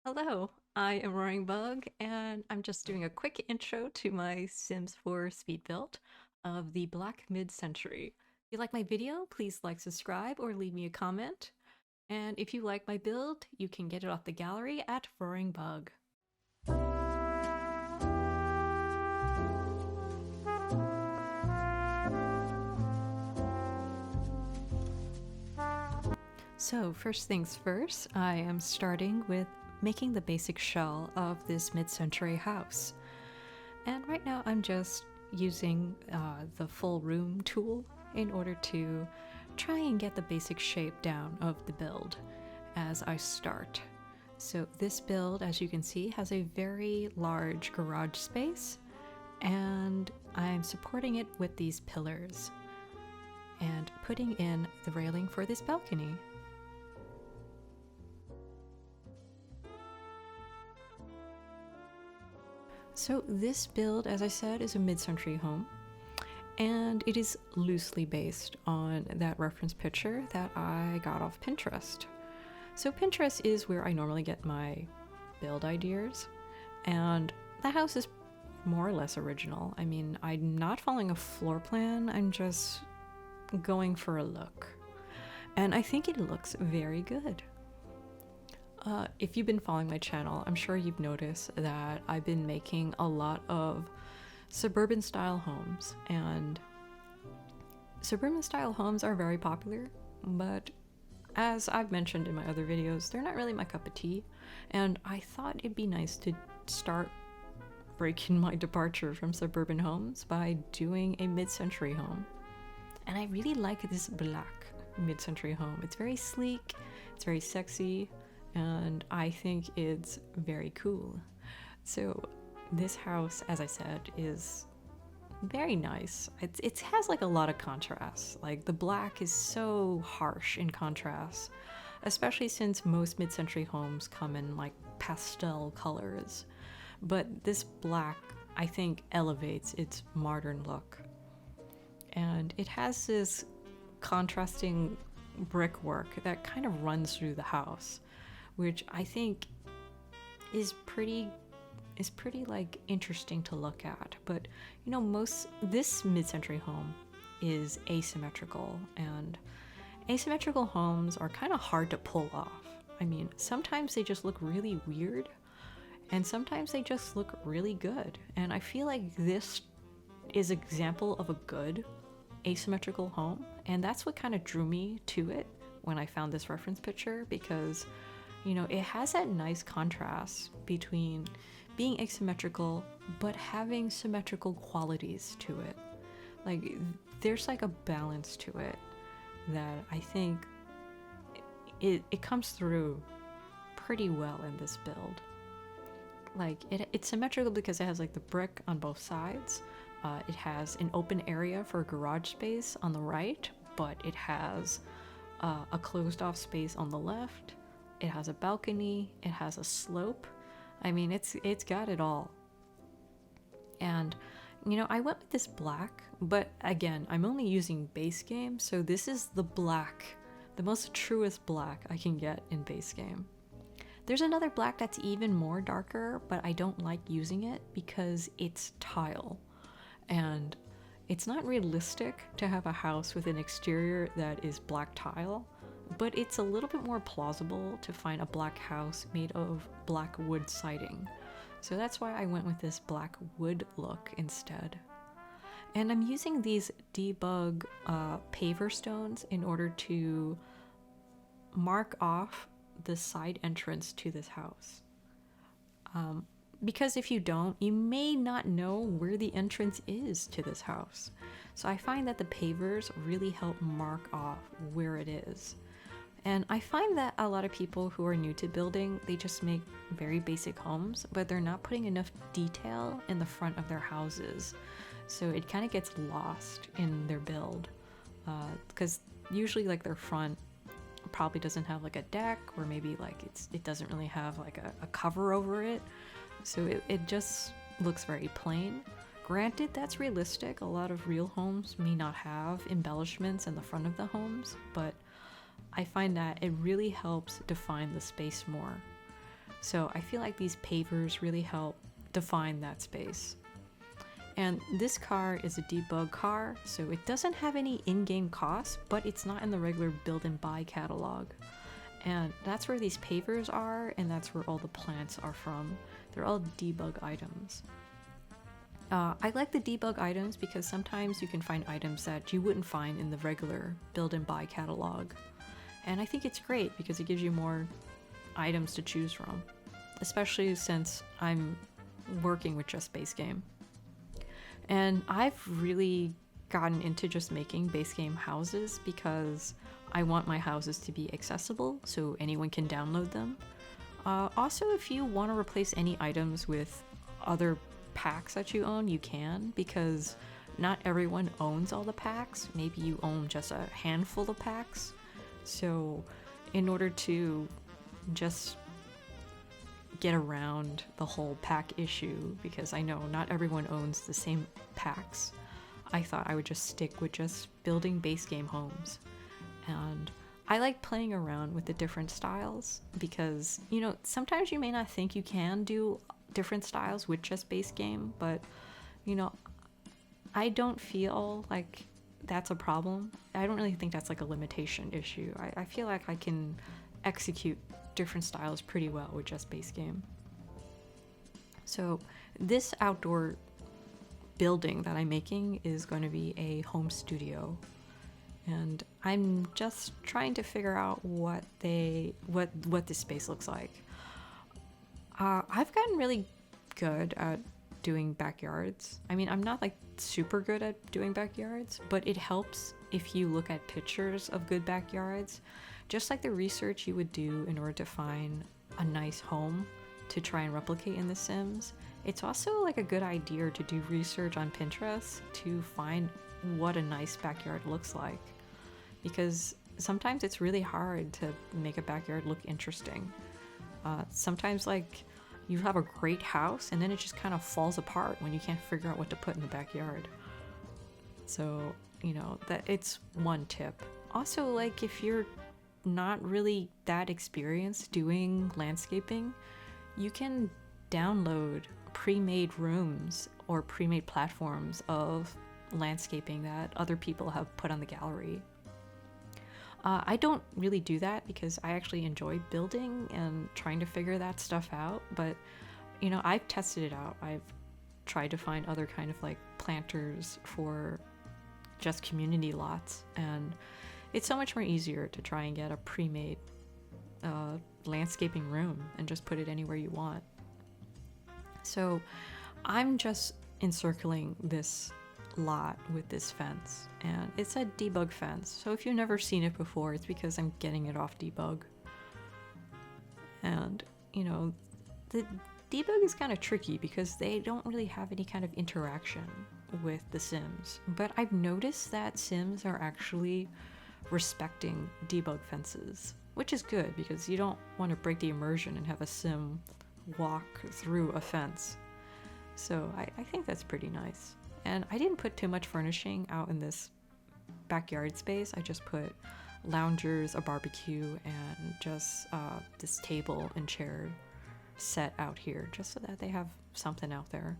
Hello, I am roaringbug, and I'm just doing a quick intro to my Sims 4 speed build of the Black Mid-Century. If you like my video, please like, subscribe, or leave me a comment. And if you like my build, you can get it off the gallery at roaringbug. So first things first, I am starting with making the basic shell of this mid-century house. And right now I'm just using the full room tool in order to try and get the basic shape down of the build as I start. So this build, as you can see, has a very large garage space, and I'm supporting it with these pillars and putting in the railing for this balcony. So this build, as I said, is a mid-century home, and it is loosely based on that reference picture that I got off Pinterest. So Pinterest is where I normally get my build ideas, and the house is more or less original. I mean, I'm not following a floor plan, I'm just going for a look. And I think it looks very good. If you've been following my channel, I'm sure you've noticed that I've been making a lot of suburban style homes, and suburban style homes are very popular, but as I've mentioned in my other videos, they're not really my cup of tea, and I thought it'd be nice to start breaking my departure from suburban homes by doing a mid-century home. And I really like this black mid-century home. It's very sleek, it's very sexy, and I think it's very cool. So this house, as I said, is very nice. It has like a lot of contrast. Like the black is so harsh in contrast, especially since most mid-century homes come in like pastel colors. But this black, I think, elevates its modern look. And it has this contrasting brickwork that kind of runs through the house, which I think is pretty like interesting to look at. But you know, this mid-century home is asymmetrical, and asymmetrical homes are kind of hard to pull off. I mean, sometimes they just look really weird, and sometimes they just look really good. And I feel like this is an example of a good asymmetrical home, and that's what kind of drew me to it when I found this reference picture, because you know, it has that nice contrast between being asymmetrical but having symmetrical qualities to it. Like there's like a balance to it that I think it comes through pretty well in this build. Like it's symmetrical because it has like the brick on both sides. It has an open area for garage space on the right, but it has a closed off space on the left. It has a balcony, it has a slope. I mean, it's got it all. And you know, I went with this black, but again, I'm only using base game, so this is the black, the most truest black I can get in base game. There's another black that's even more darker, but I don't like using it because it's tile. And it's not realistic to have a house with an exterior that is black tile, but it's a little bit more plausible to find a black house made of black wood siding. So that's why I went with this black wood look instead. And I'm using these debug paver stones in order to mark off the side entrance to this house. Because if you don't, you may not know where the entrance is to this house. So I find that the pavers really help mark off where it is. And I find that a lot of people who are new to building, they just make very basic homes, but they're not putting enough detail in the front of their houses. So it kind of gets lost in their build. Because usually like their front probably doesn't have like a deck, or maybe like it doesn't really have like a cover over it. So it just looks very plain. Granted, that's realistic. A lot of real homes may not have embellishments in the front of the homes, but I find that it really helps define the space more. So I feel like these pavers really help define that space. And this car is a debug car, so it doesn't have any in-game costs, but it's not in the regular build and buy catalog. And that's where these pavers are, and that's where all the plants are from. They're all debug items. I like the debug items because sometimes you can find items that you wouldn't find in the regular build and buy catalog. And I think it's great because it gives you more items to choose from, especially since I'm working with just base game. And I've really gotten into just making base game houses because I want my houses to be accessible so anyone can download them. Also, if you want to replace any items with other packs that you own, you can, because not everyone owns all the packs. Maybe you own just a handful of packs. So in order to just get around the whole pack issue, because I know not everyone owns the same packs, I thought I would just stick with just building base game homes. And I like playing around with the different styles because, you know, sometimes you may not think you can do different styles with just base game, but, you know, I don't feel like that's a problem. I don't really think that's like a limitation issue. I feel like I can execute different styles pretty well with just base game. So this outdoor building that I'm making is going to be a home studio, and I'm just trying to figure out what this space looks like. I've gotten really good at doing backyards. I mean, I'm not like super good at doing backyards, but it helps if you look at pictures of good backyards, just like the research you would do in order to find a nice home to try and replicate in The Sims. It's also like a good idea to do research on Pinterest to find what a nice backyard looks like, because sometimes it's really hard to make a backyard look interesting. Sometimes like you have a great house and then it just kind of falls apart when you can't figure out what to put in the backyard. So, you know, that it's one tip. Also, like if you're not really that experienced doing landscaping, you can download pre-made rooms or pre-made platforms of landscaping that other people have put on the gallery. I don't really do that because I actually enjoy building and trying to figure that stuff out, but you know, I've tested it out. I've tried to find other kind of like planters for just community lots, and it's so much more easier to try and get a pre-made landscaping room and just put it anywhere you want. So I'm just encircling this lot with this fence, and it's a debug fence, so if you've never seen it before, it's because I'm getting it off debug. And you know, the debug is kind of tricky because they don't really have any kind of interaction with the Sims, but I've noticed that Sims are actually respecting debug fences, which is good because you don't want to break the immersion and have a Sim walk through a fence. So I think that's pretty nice. And I didn't put too much furnishing out in this backyard space. I just put loungers, a barbecue, and just this table and chair set out here just so that they have something out there.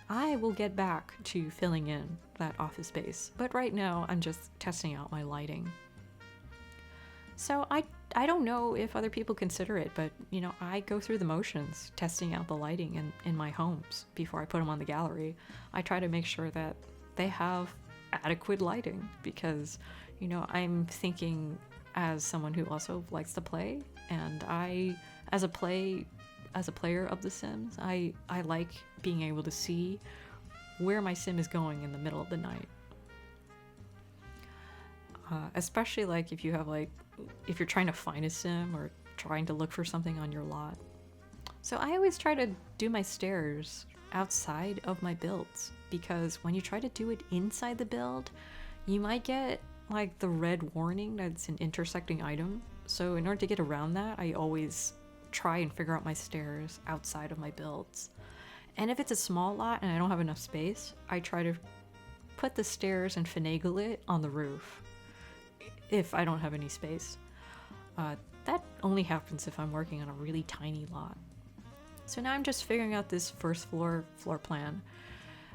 I will get back to filling in that office space, but right now I'm just testing out my lighting. So I don't know if other people consider it, but you know, I go through the motions testing out the lighting in my homes before I put them on the gallery. I try to make sure that they have adequate lighting because, you know, I'm thinking as someone who also likes to play, and as a player of The Sims, I like being able to see where my Sim is going in the middle of the night. Especially like if you're trying to find a Sim or trying to look for something on your lot. So I always try to do my stairs outside of my builds, because when you try to do it inside the build, you might get like the red warning that it's an intersecting item. So in order to get around that, I always try and figure out my stairs outside of my builds. And if it's a small lot and I don't have enough space, I try to put the stairs and finagle it on the roof if I don't have any space. that only happens if I'm working on a really tiny lot. So now I'm just figuring out this first floor plan.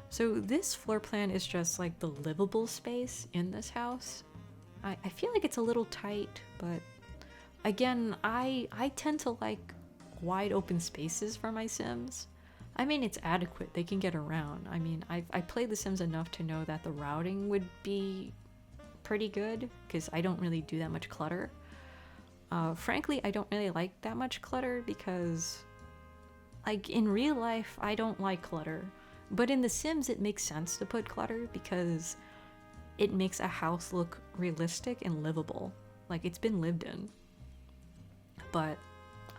So this floor plan is just like the livable space in this house. I feel like it's a little tight, but again, I tend to like wide open spaces for my Sims. I mean, it's adequate. They can get around. I mean, I played The Sims enough to know that the routing would be pretty good because I don't really do that much clutter. Frankly, I don't really like that much clutter because, like, in real life, I don't like clutter. But in The Sims, it makes sense to put clutter because it makes a house look realistic and livable. Like, it's been lived in. But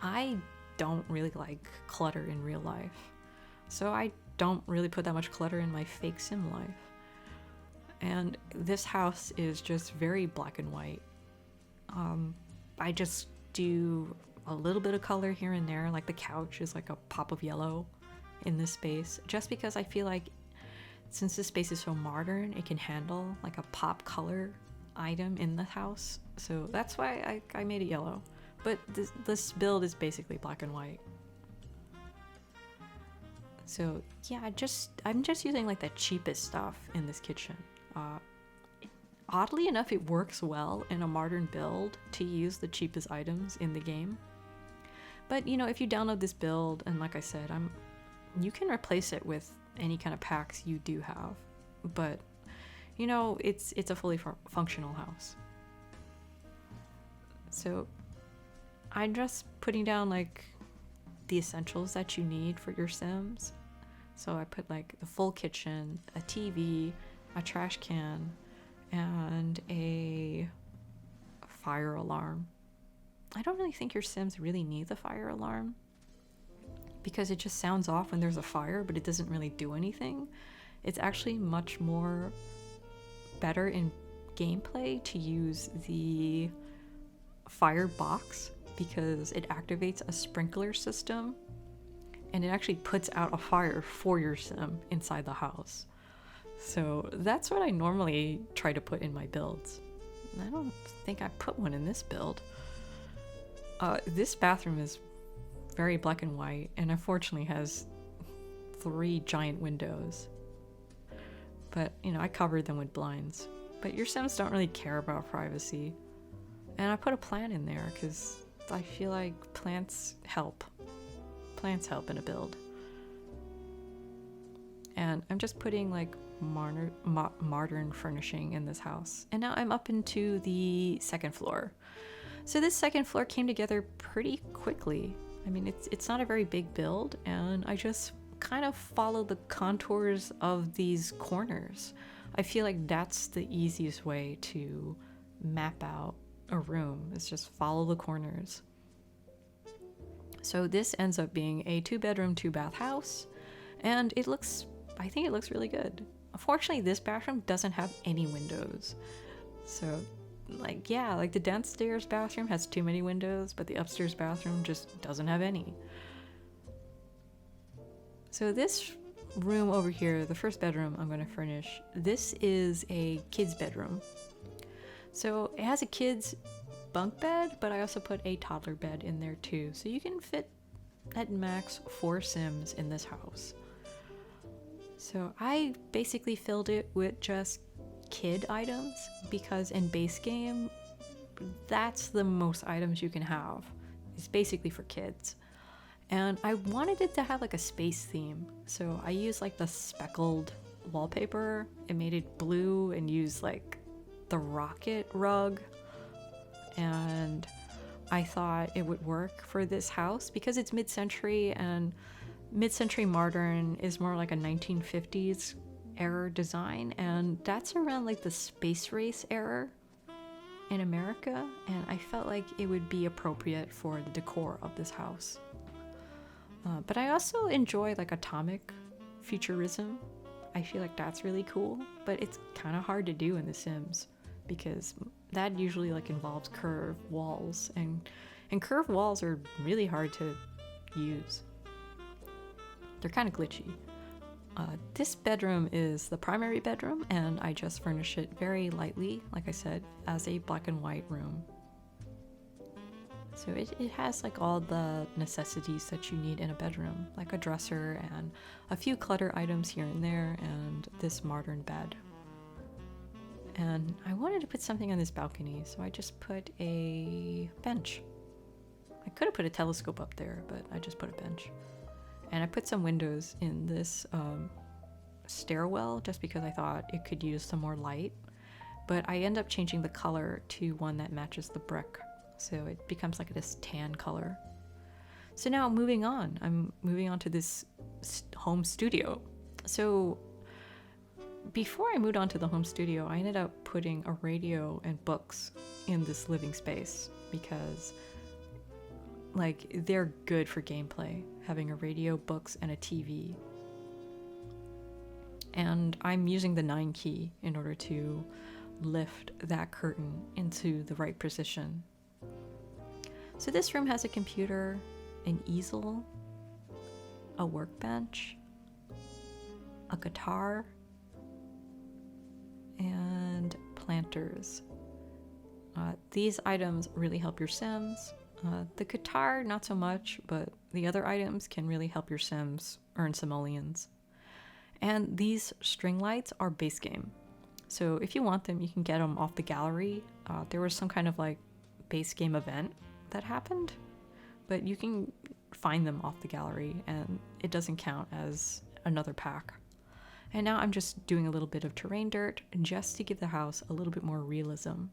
I don't really like clutter in real life. So I don't really put that much clutter in my fake Sim life. And this house is just very black and white. I just do a little bit of color here and there, like the couch is like a pop of yellow in this space, just because I feel like since this space is so modern, it can handle like a pop color item in the house. So that's why I made it yellow. But this build is basically black and white. So yeah, I'm just using like the cheapest stuff in this kitchen. Oddly enough, it works well in a modern build to use the cheapest items in the game. But you know, if you download this build, and like I said, you can replace it with any kind of packs you do have. But you know, it's a fully functional house. So I'm just putting down like the essentials that you need for your Sims. So I put like the full kitchen, a TV, a trash can, and a fire alarm. I don't really think your Sims really need the fire alarm because it just sounds off when there's a fire, but it doesn't really do anything. It's actually much more better in gameplay to use the fire box because it activates a sprinkler system and it actually puts out a fire for your Sim inside the house. So that's what I normally try to put in my builds. I don't think I put one in this build. This bathroom is very black and white and unfortunately has 3 giant windows. But, you know, I covered them with blinds. But your Sims don't really care about privacy. And I put a plant in there because I feel like plants help. Plants help in a build. And I'm just putting like modern furnishing in this house. And now I'm up into the second floor. So this second floor came together pretty quickly. I mean, it's not a very big build, and I just kind of follow the contours of these corners. I feel like that's the easiest way to map out a room, is just follow the corners. So this ends up being a 2-bedroom, 2-bath house, and I think it looks really good. Unfortunately, this bathroom doesn't have any windows. So, like, yeah, like the downstairs bathroom has too many windows, but the upstairs bathroom just doesn't have any. So this room over here, the first bedroom I'm going to furnish, this is a kid's bedroom. So it has a kid's bunk bed, but I also put a toddler bed in there too. So you can fit at max 4 Sims in this house. So I basically filled it with just kid items because in base game, that's the most items you can have. It's basically for kids. And I wanted it to have like a space theme. So I used like the speckled wallpaper and made it blue and used like the rocket rug. And I thought it would work for this house because it's mid-century, and mid-century modern is more like a 1950s era design, and that's around like the space race era in America, and I felt like it would be appropriate for the decor of this house. But I also enjoy like atomic futurism. I feel like that's really cool, but it's kind of hard to do in The Sims because that usually like involves curved walls, and curved walls are really hard to use. They're kind of glitchy. This bedroom is the primary bedroom, and I just furnish it very lightly, like I said, as a black and white room. So it has like all the necessities that you need in a bedroom, like a dresser and a few clutter items here and there, and this modern bed. And I wanted to put something on this balcony, so I just put a bench. I could have put a telescope up there, but I just put a bench. And I put some windows in this stairwell just because I thought it could use some more light. But I end up changing the color to one that matches the brick, so it becomes like this tan color. So now I'm moving on to this home studio. So before I moved on to the home studio, I ended up putting a radio and books in this living space because like they're good for gameplay, having a radio, books, and a TV. And I'm using the 9 key in order to lift that curtain into the right position. So this room has a computer, an easel, a workbench, a guitar, and planters. These items really help your Sims. The guitar, not so much, but the other items can really help your Sims earn simoleons. And these string lights are base game. So if you want them, you can get them off the gallery. There was some kind of like base game event that happened, but you can find them off the gallery and it doesn't count as another pack. And now I'm just doing a little bit of terrain dirt just to give the house a little bit more realism.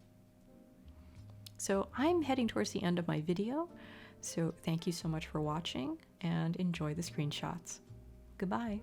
So I'm heading towards the end of my video. So thank you so much for watching and enjoy the screenshots. Goodbye.